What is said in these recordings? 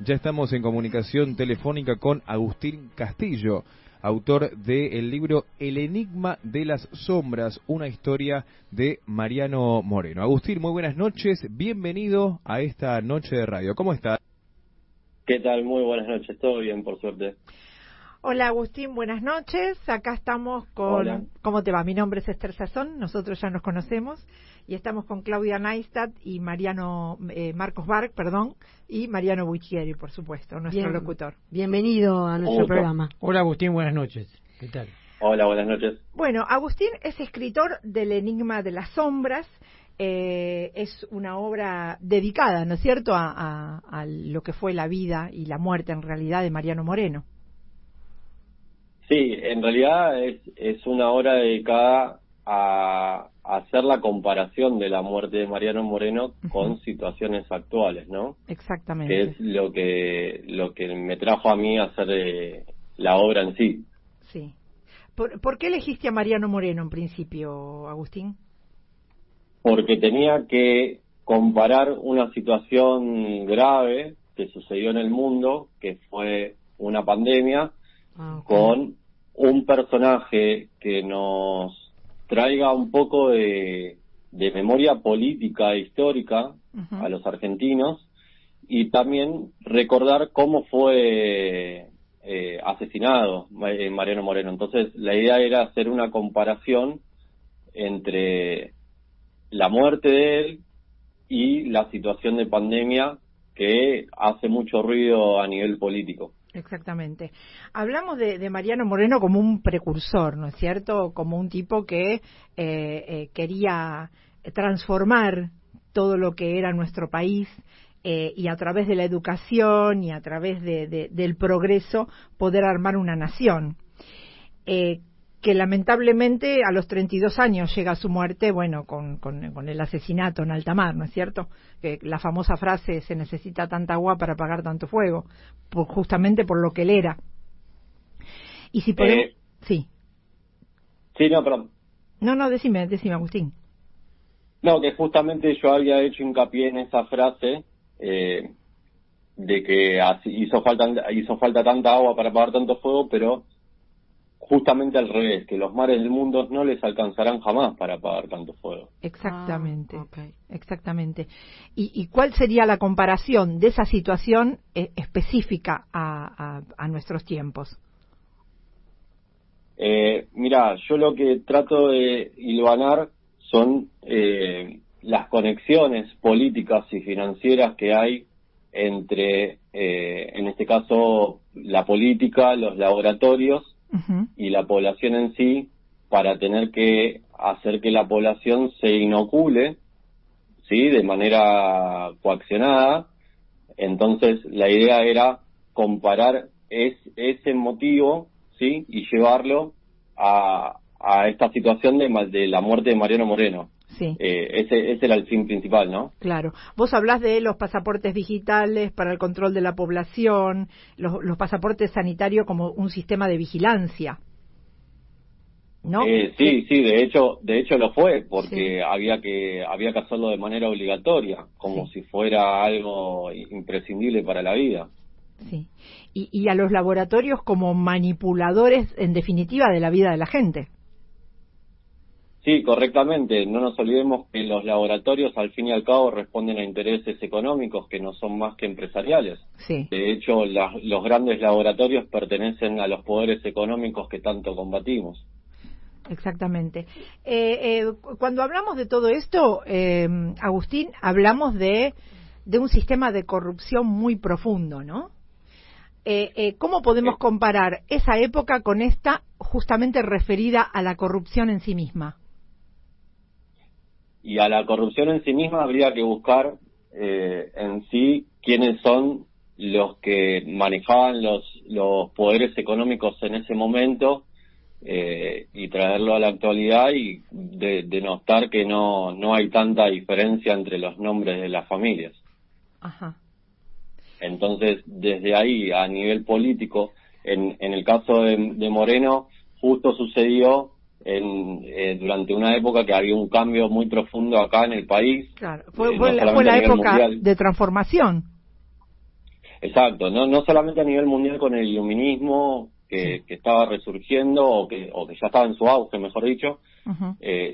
Ya estamos en comunicación telefónica con Agustín Castillo, autor del libro El enigma de las sombras, una historia de Mariano Moreno. Agustín, muy buenas noches, bienvenido a esta noche de radio. ¿Cómo estás? ¿Qué tal? Muy buenas noches, todo bien, por suerte. Hola Agustín, buenas noches. Acá estamos con... Hola. ¿Cómo te va? Mi nombre es Esther Sazón, nosotros ya nos conocemos y estamos con Claudia Neistat y Marcos Barc, y Mariano Bucchieri, por supuesto, nuestro locutor. Bienvenido a nuestro programa. Hola Agustín, buenas noches. ¿Qué tal? Hola, buenas noches. Bueno, Agustín es escritor del Enigma de las Sombras. Es una obra dedicada, ¿no es cierto?, a lo que fue la vida y la muerte en realidad de Mariano Moreno. Sí, en realidad es una obra dedicada a hacer la comparación de la muerte de Mariano Moreno con situaciones actuales, ¿no? Exactamente. Que es lo que me trajo a mí a hacer la obra en sí. Sí. ¿Por qué elegiste a Mariano Moreno en principio, Agustín? Porque tenía que comparar una situación grave que sucedió en el mundo, que fue una pandemia, con un personaje que nos traiga un poco de memoria política e histórica a los argentinos, y también recordar cómo fue asesinado Mariano Moreno. Entonces la idea era hacer una comparación entre la muerte de él y la situación de pandemia que hace mucho ruido a nivel político. Exactamente. Hablamos de Mariano Moreno como un precursor, ¿no es cierto? Como un tipo que quería transformar todo lo que era nuestro país y a través de la educación y a través del progreso poder armar una nación. Que lamentablemente a los 32 años llega a su muerte, bueno, con el asesinato en alta mar, ¿no es cierto? Que la famosa frase, se necesita tanta agua para apagar tanto fuego, justamente por lo que él era. Y si podemos... Sí. Sí, no, perdón. No, decime, Agustín. No, que justamente yo había hecho hincapié en esa frase de que hizo falta tanta agua para apagar tanto fuego, pero justamente al revés, que los mares del mundo no les alcanzarán jamás para apagar tanto fuego. Exactamente, exactamente. ¿Y cuál sería la comparación de esa situación específica a nuestros tiempos? Mira, yo lo que trato de hilvanar son las conexiones políticas y financieras que hay entre, en este caso, la política, los laboratorios, y la población en sí, para tener que hacer que la población se inocule, ¿sí?, de manera coaccionada. Entonces la idea era comparar ese motivo, ¿sí?, y llevarlo a esta situación de la muerte de Mariano Moreno. Sí. Ese era el fin principal, ¿no? Claro. Vos hablás de los pasaportes digitales para el control de la población, los pasaportes sanitarios como un sistema de vigilancia, ¿no? Sí, de hecho lo fue, porque había que hacerlo de manera obligatoria, como si fuera algo imprescindible para la vida. Sí. Y a los laboratorios como manipuladores, en definitiva, de la vida de la gente. Sí, correctamente. No nos olvidemos que los laboratorios, al fin y al cabo, responden a intereses económicos que no son más que empresariales. Sí. De hecho, los grandes laboratorios pertenecen a los poderes económicos que tanto combatimos. Exactamente. Cuando hablamos de todo esto, Agustín, hablamos de un sistema de corrupción muy profundo, ¿no? ¿Cómo podemos comparar esa época con esta justamente referida a la corrupción en sí misma? Y a la corrupción en sí misma habría que buscar en sí quiénes son los que manejaban los poderes económicos en ese momento, y traerlo a la actualidad y denotar que no hay tanta diferencia entre los nombres de las familias. Ajá. Entonces, desde ahí, a nivel político, en el caso de Moreno, justo sucedió durante una época que había un cambio muy profundo acá en el país. Claro, fue la época mundial de transformación. Exacto, no solamente a nivel mundial con el iluminismo que estaba resurgiendo o que ya estaba en su auge, mejor dicho,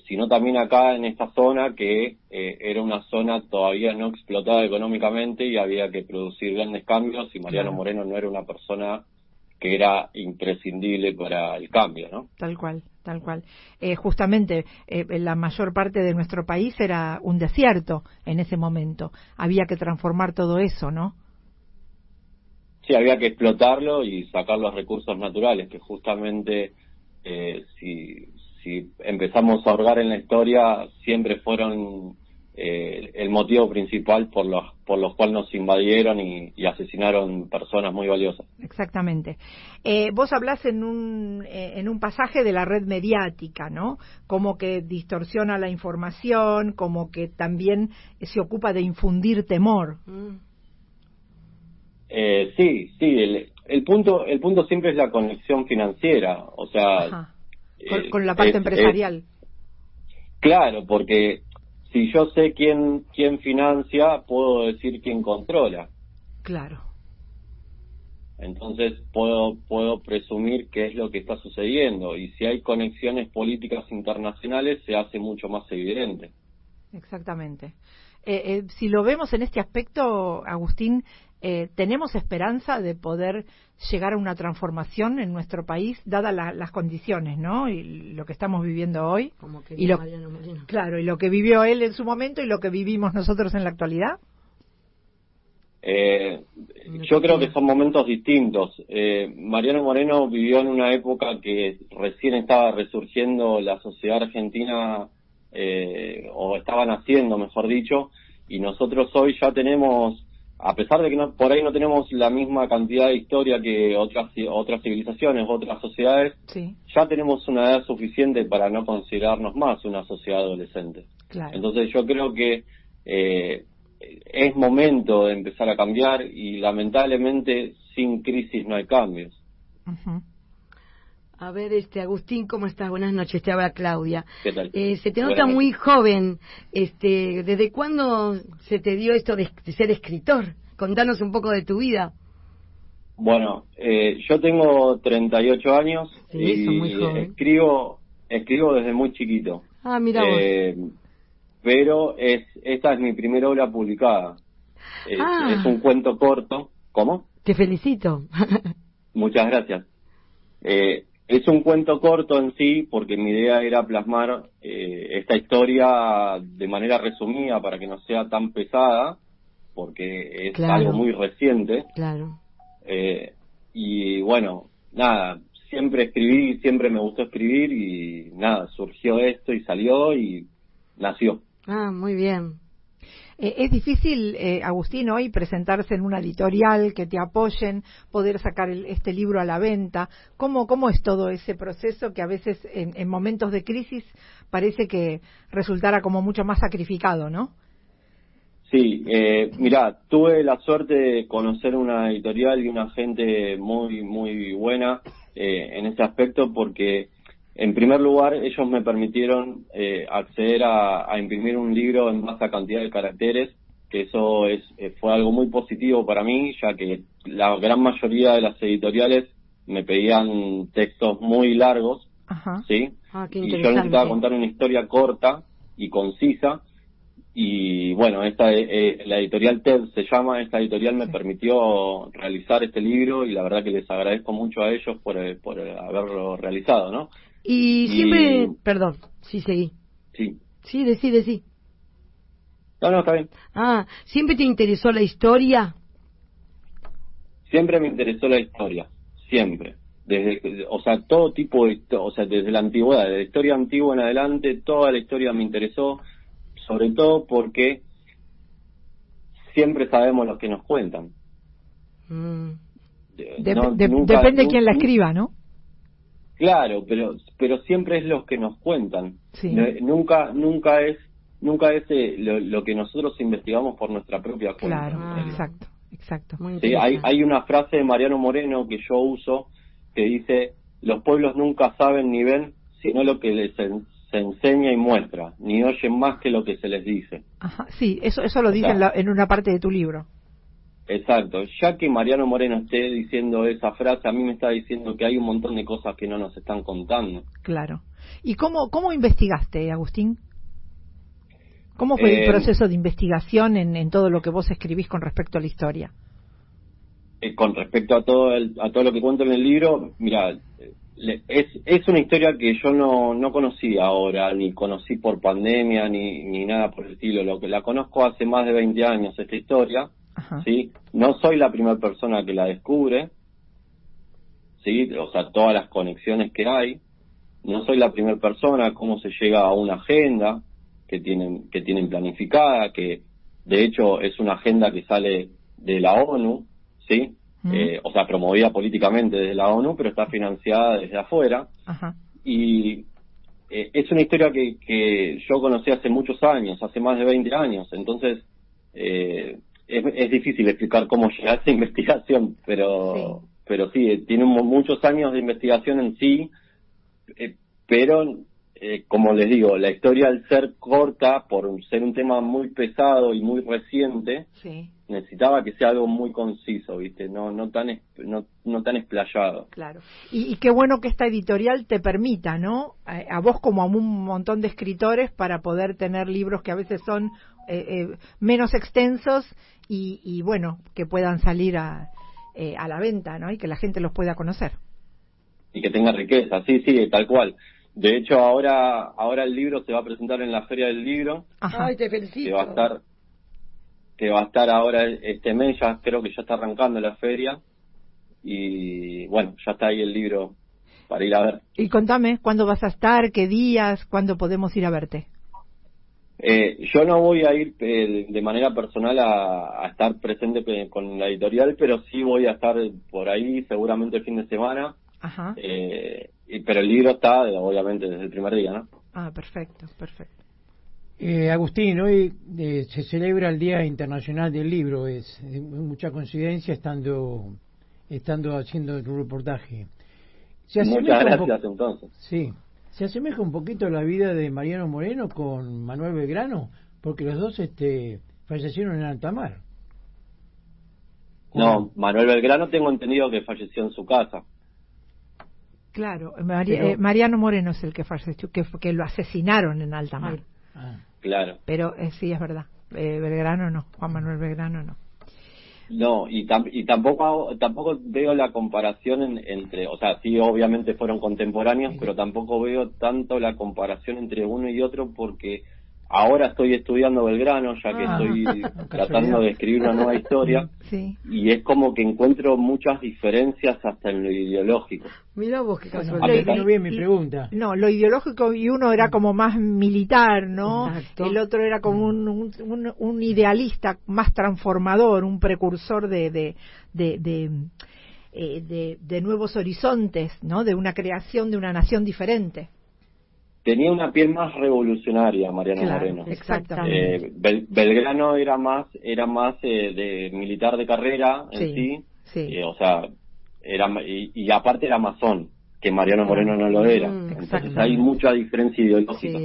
sino también acá en esta zona que era una zona todavía no explotada económicamente y había que producir grandes cambios, y Mariano Moreno no era una persona que era imprescindible para el cambio, ¿no? Tal cual. Justamente la mayor parte de nuestro país era un desierto en ese momento. Había que transformar todo eso, ¿no? Sí, había que explotarlo y sacar los recursos naturales, que justamente si empezamos a hurgar en la historia, siempre fueron el motivo principal por los cuales nos invadieron y asesinaron personas muy valiosas. Exactamente. Vos hablás en un pasaje de la red mediática, ¿no? Como que distorsiona la información, como que también se ocupa de infundir temor. Sí, el punto siempre es la conexión financiera, o sea, con la parte empresarial. Claro, porque si yo sé quién financia, puedo decir quién controla. Claro. Entonces puedo presumir qué es lo que está sucediendo, y si hay conexiones políticas internacionales se hace mucho más evidente. Exactamente. Si lo vemos en este aspecto, Agustín, ¿tenemos esperanza de poder llegar a una transformación en nuestro país, dadas las condiciones, ¿no? Y lo que estamos viviendo hoy. Como que y claro, y lo que vivió él en su momento y lo que vivimos nosotros en la actualidad. Yo creo que son momentos distintos. Mariano Moreno vivió en una época que recién estaba resurgiendo la sociedad argentina, o estaba naciendo, mejor dicho, y nosotros hoy ya tenemos, a pesar de que por ahí no tenemos la misma cantidad de historia que otras civilizaciones, otras sociedades, ya tenemos una edad suficiente para no considerarnos más una sociedad adolescente. Claro. Entonces yo creo que es momento de empezar a cambiar, y lamentablemente sin crisis no hay cambios. A ver, Agustín, ¿cómo estás? Buenas noches, te habla Claudia. ¿Qué tal? Se te nota muy joven. ¿Desde cuándo se te dio esto de ser escritor? Contanos un poco de tu vida. Bueno, yo tengo 38 años y muy joven. escribo desde muy chiquito. Ah, mira vos. Pero esta es mi primera obra publicada. Es un cuento corto. ¿Cómo? Te felicito. Muchas gracias. Es un cuento corto en sí, porque mi idea era plasmar esta historia de manera resumida para que no sea tan pesada, porque es algo muy reciente. Claro. Y bueno, nada, siempre escribí, siempre me gustó escribir, y nada, surgió esto y salió y nació. Ah, muy bien. Es difícil, Agustín, hoy presentarse en una editorial, que te apoyen, poder sacar este libro a la venta. ¿Cómo es todo ese proceso que a veces en momentos de crisis parece que resultara como mucho más sacrificado, ¿no? Sí, mirá, tuve la suerte de conocer una editorial y una gente muy, muy buena en ese aspecto, porque en primer lugar ellos me permitieron acceder a imprimir un libro en base a cantidad de caracteres, que eso fue algo muy positivo para mí, ya que la gran mayoría de las editoriales me pedían textos muy largos. ¿Sí? Y yo necesitaba contar una historia corta y concisa. Y bueno, la editorial TED se llama, esta editorial me permitió realizar este libro, y la verdad que les agradezco mucho a ellos por haberlo realizado, ¿no? Y siempre, perdón, sí, seguí. Sí. Sí, decí. No, está bien. ¿Siempre te interesó la historia? Siempre me interesó la historia, siempre. Todo tipo de, desde la antigüedad, de la historia antigua en adelante, toda la historia me interesó, sobre todo porque siempre sabemos lo que nos cuentan. Depende de quién la escriba, ¿no? Claro, pero siempre es lo que nos cuentan. Sí. Nunca es lo que nosotros investigamos por nuestra propia cuenta. Claro, exacto. Sí, hay una frase de Mariano Moreno que yo uso que dice: los pueblos nunca saben ni ven sino lo que les se enseña y muestra, ni oyen más que lo que se les dice. Sí, eso lo dice en una parte de tu libro. Exacto, ya que Mariano Moreno esté diciendo esa frase, a mí me está diciendo que hay un montón de cosas que no nos están contando. Claro. ¿Y cómo investigaste, Agustín? ¿Cómo fue el proceso de investigación en todo lo que vos escribís con respecto a la historia? Con respecto a todo lo que cuento en el libro, mira, es una historia que yo no conocí ahora, ni conocí por pandemia, ni nada por el estilo. Lo que la conozco hace más de 20 años, esta historia. Ajá. ¿Sí? No soy la primera persona que la descubre, ¿sí? O sea, todas las conexiones que hay. No soy la primera persona, cómo se llega a una agenda que tienen planificada, que de hecho es una agenda que sale de la ONU, ¿sí? O sea, promovida políticamente desde la ONU, pero está financiada desde afuera. Ajá. Y es una historia que yo conocí hace muchos años, hace más de 20 años, entonces es difícil explicar cómo llegué a esa investigación, pero sí, tiene muchos años de investigación en sí, pero como les digo, la historia, al ser corta, por ser un tema muy pesado y muy reciente, necesitaba que sea algo muy conciso, ¿viste? No tan explayado. Claro. Y qué bueno que esta editorial te permita, ¿no? A vos como a un montón de escritores, para poder tener libros que a veces son menos extensos y bueno, que puedan salir a la venta, ¿no? Y que la gente los pueda conocer. Y que tenga riqueza, sí, tal cual. De hecho, ahora el libro se va a presentar en la Feria del Libro. Ajá. Ay, te felicito. Que va a estar ahora este mes, ya creo que ya está arrancando la feria. Y bueno, ya está ahí el libro para ir a ver. Y contame, ¿cuándo vas a estar? ¿Qué días? ¿Cuándo podemos ir a verte? Yo no voy a ir de manera personal a estar presente con la editorial, pero sí voy a estar por ahí seguramente el fin de semana. Ajá. Pero el libro está, obviamente, desde el primer día, ¿no? Ah, perfecto. Agustín, hoy se celebra el Día Internacional del Libro. Es mucha coincidencia estando haciendo tu reportaje. Muchas gracias, entonces. Sí. ¿Se asemeja un poquito la vida de Mariano Moreno con Manuel Belgrano? Porque los dos fallecieron en alta mar. No, Manuel Belgrano tengo entendido que falleció en su casa. Claro, Mariano Moreno es el que falleció, que lo asesinaron en alta mar. Claro. Pero sí, es verdad. Belgrano no, Juan Manuel Belgrano no. No, y tampoco veo la comparación entre, o sea, sí, obviamente fueron contemporáneos, pero tampoco veo tanto la comparación entre uno y otro, porque ahora estoy estudiando Belgrano, ya que estoy tratando de escribir una nueva historia, y es como que encuentro muchas diferencias hasta en lo ideológico. Mira vos qué casualidad. No bien mi pregunta. No, lo ideológico, y uno era como más militar, ¿no? Exacto. El otro era como un idealista más transformador, un precursor de nuevos horizontes, ¿no? De una creación de una nación diferente. Tenía una piel más revolucionaria, Mariano Moreno. Exactamente. Belgrano era más de militar de carrera en sí. O sea, y aparte era masón, que Mariano Moreno no lo era. Entonces hay mucha diferencia ideológica.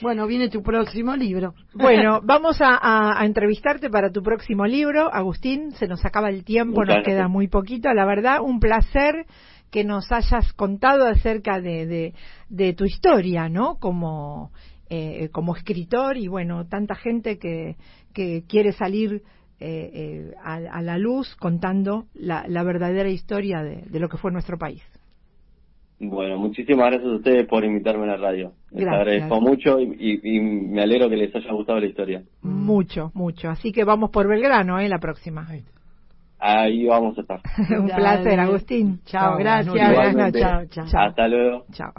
Bueno, viene tu próximo libro. Bueno, vamos a entrevistarte para tu próximo libro, Agustín. Se nos acaba el tiempo, nos queda muy poquito. La verdad, un placer que nos hayas contado acerca de tu historia, ¿no? Como escritor, y bueno, tanta gente que quiere salir a la luz contando la verdadera historia de lo que fue nuestro país. Bueno, muchísimas gracias a ustedes por invitarme a la radio. Les agradezco mucho y me alegro que les haya gustado la historia. Mucho. Así que vamos por Belgrano, la próxima. Ahí vamos a estar. Un placer, Agustín. Chao, gracias. Chao. Hasta luego. Chao.